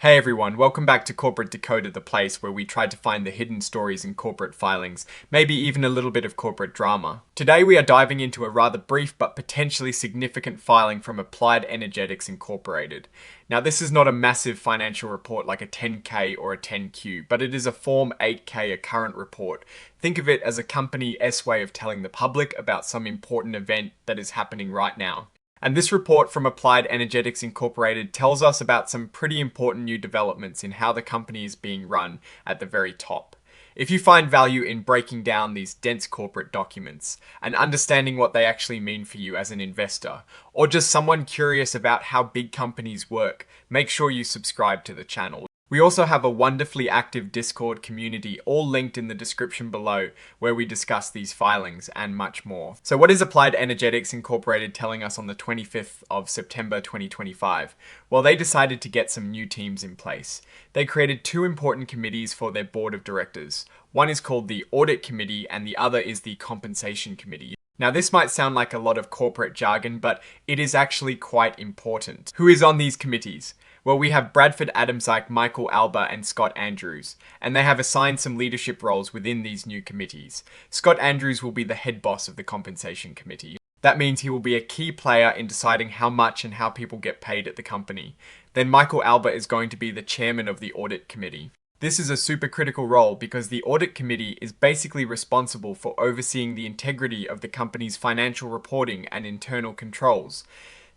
Hey everyone, welcome back to Corporate Decoded, the place where we try to find the hidden stories in corporate filings, maybe even a little bit of corporate drama. Today we are diving into a rather brief but potentially significant filing from Applied Energetics Incorporated. Now this is not a massive financial report like a 10K or a 10Q, but it is a Form 8K, a current report. Think of it as a company-S way of telling the public about some important event that is happening right now. And this report from Applied Energetics Incorporated tells us about some pretty important new developments in how the company is being run at the very top. If you find value in breaking down these dense corporate documents and understanding what they actually mean for you as an investor, or just someone curious about how big companies work, make sure you subscribe to the channel. We also have a wonderfully active Discord community, all linked in the description below, where we discuss these filings and much more. So what is Applied Energetics Incorporated telling us on the 25th of September 2025? Well, they decided to get some new teams in place. They created two important committees for their board of directors. One is called the Audit Committee and the other is the Compensation Committee. Now this might sound like a lot of corporate jargon, but it is actually quite important. Who is on these committees? Well, we have Bradford Adamsyke, Michael Alba, and Scott Andrews, and they have assigned some leadership roles within these new committees. Scott Andrews will be the head boss of the Compensation Committee. That means he will be a key player in deciding how much and how people get paid at the company. Then Michael Alba is going to be the chairman of the Audit Committee. This is a super critical role because the Audit Committee is basically responsible for overseeing the integrity of the company's financial reporting and internal controls.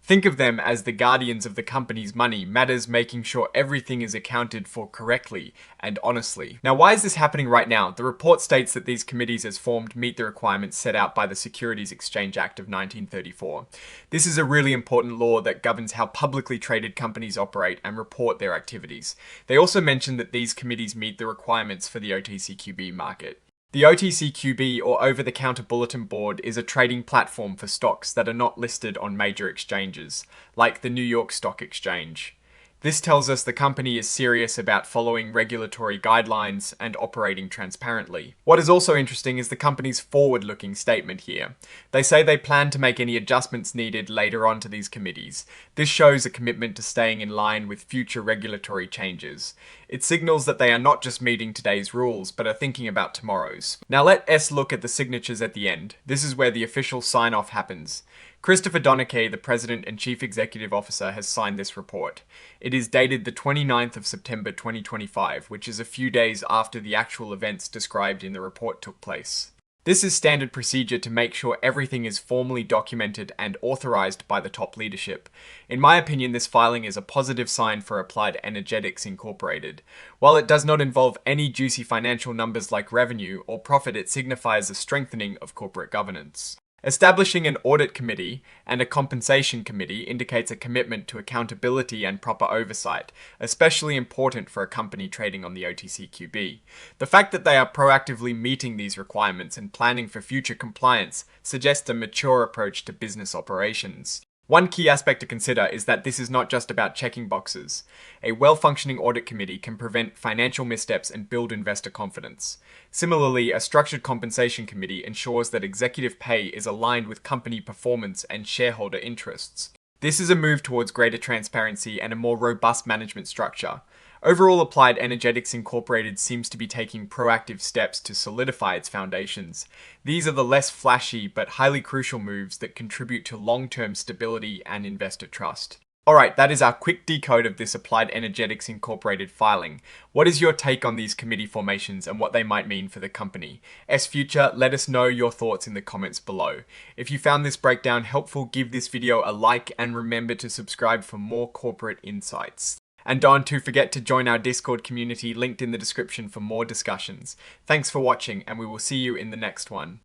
Think of them as the guardians of the company's money, matters making sure everything is accounted for correctly and honestly. Now, why is this happening right now? The report states that these committees as formed meet the requirements set out by the Securities Exchange Act of 1934. This is a really important law that governs how publicly traded companies operate and report their activities. They also mention that these committees meet the requirements for the OTCQB market. The OTCQB, or Over-the-Counter Bulletin Board, is a trading platform for stocks that are not listed on major exchanges, like the New York Stock Exchange. This tells us the company is serious about following regulatory guidelines and operating transparently. What is also interesting is the company's forward-looking statement here. They say they plan to make any adjustments needed later on to these committees. This shows a commitment to staying in line with future regulatory changes. It signals that they are not just meeting today's rules, but are thinking about tomorrow's. Now let us look at the signatures at the end. This is where the official sign-off happens. Christopher Donachie, the President and Chief Executive Officer, has signed this report. It is dated the 29th of September 2025, which is a few days after the actual events described in the report took place. This is standard procedure to make sure everything is formally documented and authorized by the top leadership. In my opinion, this filing is a positive sign for Applied Energetics Incorporated. While it does not involve any juicy financial numbers like revenue or profit, it signifies a strengthening of corporate governance. Establishing an audit committee and a compensation committee indicates a commitment to accountability and proper oversight, especially important for a company trading on the OTCQB. The fact that they are proactively meeting these requirements and planning for future compliance suggests a mature approach to business operations. One key aspect to consider is that this is not just about checking boxes. A well-functioning audit committee can prevent financial missteps and build investor confidence. Similarly, a structured compensation committee ensures that executive pay is aligned with company performance and shareholder interests. This is a move towards greater transparency and a more robust management structure. Overall, Applied Energetics Incorporated seems to be taking proactive steps to solidify its foundations. These are the less flashy but highly crucial moves that contribute to long-term stability and investor trust. Alright, that is our quick decode of this Applied Energetics Incorporated filing. What is your take on these committee formations and what they might mean for the company? Future, let us know your thoughts in the comments below. If you found this breakdown helpful, give this video a like and remember to subscribe for more corporate insights. And don't forget to join our Discord community linked in the description for more discussions. Thanks for watching and we will see you in the next one.